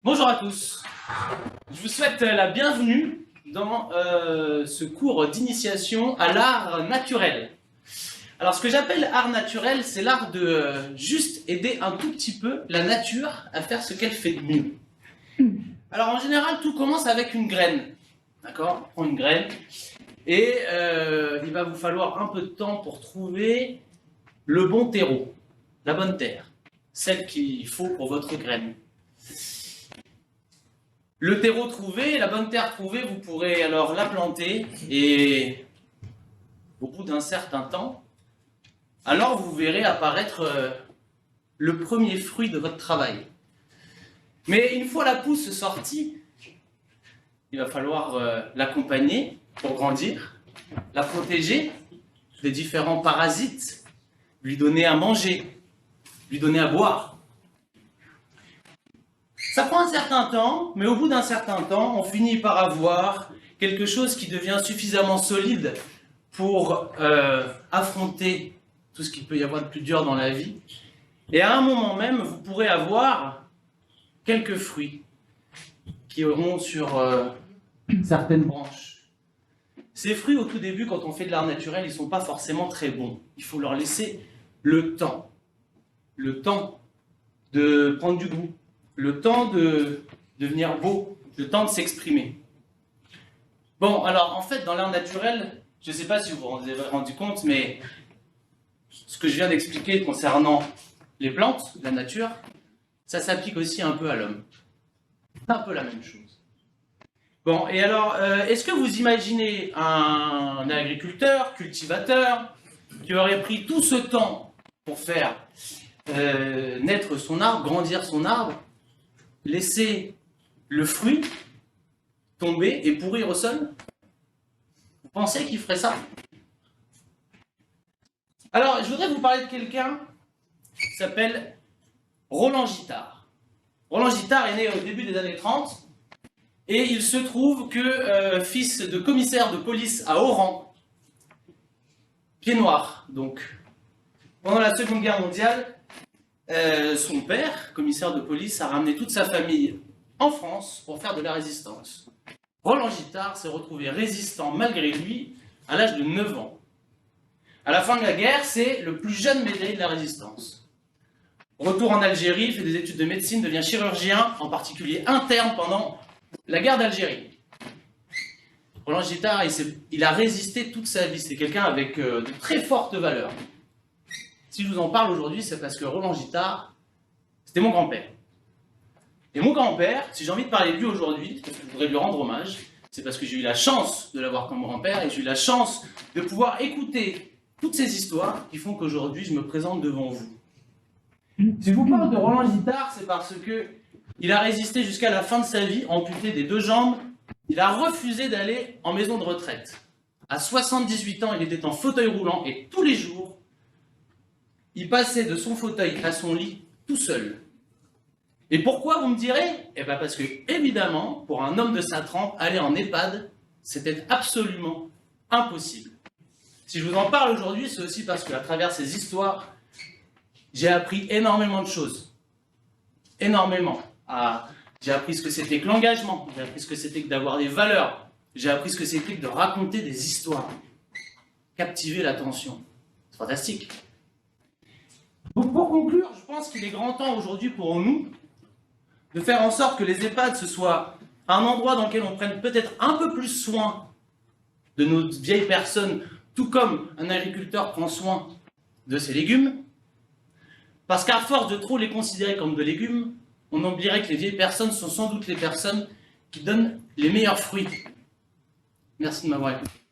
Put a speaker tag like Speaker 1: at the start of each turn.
Speaker 1: Bonjour à tous, je vous souhaite la bienvenue dans ce cours d'initiation à l'art naturel. Alors ce que j'appelle art naturel, c'est l'art de juste aider un tout petit peu la nature à faire ce qu'elle fait de mieux. Alors en général, tout commence avec une graine, d'accord? On prend une graine et il va vous falloir un peu de temps pour trouver le bon terreau, la bonne terre, celle qu'il faut pour votre graine. Le terreau trouvé, la bonne terre trouvée, vous pourrez alors la planter et au bout d'un certain temps, alors vous verrez apparaître le premier fruit de votre travail. Mais une fois la pousse sortie, il va falloir l'accompagner pour grandir, la protéger des différents parasites, lui donner à manger, lui donner à boire. Ça prend un certain temps, mais au bout d'un certain temps, on finit par avoir quelque chose qui devient suffisamment solide pour affronter tout ce qu'il peut y avoir de plus dur dans la vie. Et à un moment même, vous pourrez avoir quelques fruits qui auront sur certaines branches. Ces fruits, au tout début, quand on fait de l'art naturel, ils ne sont pas forcément très bons. Il faut leur laisser le temps de prendre du goût, le temps de devenir beau, le temps de s'exprimer. Bon, alors en fait, dans l'art naturel, je ne sais pas si vous vous avez rendu compte, mais ce que je viens d'expliquer concernant les plantes, la nature, ça s'applique aussi un peu à l'homme. C'est un peu la même chose. Bon, et alors, est-ce que vous imaginez un agriculteur, cultivateur, qui aurait pris tout ce temps pour faire naître son arbre, grandir son arbre, laisser le fruit tomber et pourrir au sol? Vous pensez qu'il ferait ça? Alors, je voudrais vous parler de quelqu'un qui s'appelle Roland Gittard. Roland Gittard est né au début des années 30 et il se trouve que, fils de commissaire de police à Oran, pied noir, donc, pendant la Seconde Guerre mondiale, son père, commissaire de police, a ramené toute sa famille en France pour faire de la résistance. Roland Gittard s'est retrouvé résistant malgré lui à l'âge de 9 ans. À la fin de la guerre, c'est le plus jeune médaillé de la résistance. Retour en Algérie, il fait des études de médecine, devient chirurgien, en particulier interne pendant la guerre d'Algérie. Roland Gittard, il a résisté toute sa vie. C'est quelqu'un avec de très fortes valeurs. Si je vous en parle aujourd'hui, c'est parce que Roland Gittard, c'était mon grand-père. Et mon grand-père, si j'ai envie de parler de lui aujourd'hui, parce que je voudrais lui rendre hommage, c'est parce que j'ai eu la chance de l'avoir comme grand-père et j'ai eu la chance de pouvoir écouter toutes ces histoires qui font qu'aujourd'hui je me présente devant vous. Si je vous parle de Roland Gittard, c'est parce que il a résisté jusqu'à la fin de sa vie, amputé des 2 jambes. Il a refusé d'aller en maison de retraite. À 78 ans, il était en fauteuil roulant et tous les jours, il passait de son fauteuil à son lit tout seul. Et pourquoi, vous me direz? Eh bien parce que, évidemment, pour un homme de sa trempe, aller en EHPAD, c'était absolument impossible. Si je vous en parle aujourd'hui, c'est aussi parce qu'à travers ces histoires, j'ai appris énormément de choses. Énormément. J'ai appris ce que c'était que l'engagement, j'ai appris ce que c'était que d'avoir des valeurs, j'ai appris ce que c'était que de raconter des histoires, captiver l'attention. C'est fantastique. Donc pour conclure, je pense qu'il est grand temps aujourd'hui pour nous de faire en sorte que les EHPAD, ce soit un endroit dans lequel on prenne peut-être un peu plus soin de nos vieilles personnes, tout comme un agriculteur prend soin de ses légumes, parce qu'à force de trop les considérer comme de légumes, on oublierait que les vieilles personnes sont sans doute les personnes qui donnent les meilleurs fruits. Merci de m'avoir écouté.